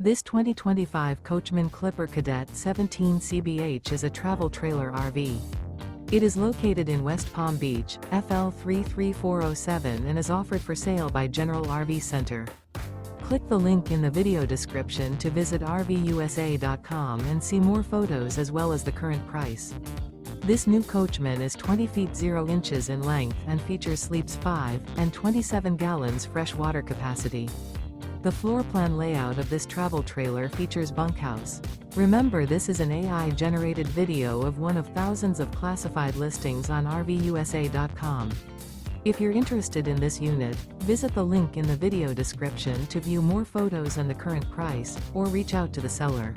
This 2025 Coachmen Clipper Cadet 17 CBH is a travel trailer RV. It is located in West Palm Beach, FL 33407 and is offered for sale by General RV Center. Click the link in the video description to visit RVUSA.com and see more photos as well as the current price. This new Coachmen is 20 feet 0 inches in length and features sleeps 5 and 27 gallons fresh water capacity. The floor plan layout of this travel trailer features bunkhouse. Remember, this is an AI-generated video of one of thousands of classified listings on RVUSA.com. If you're interested in this unit, visit the link in the video description to view more photos and the current price, or reach out to the seller.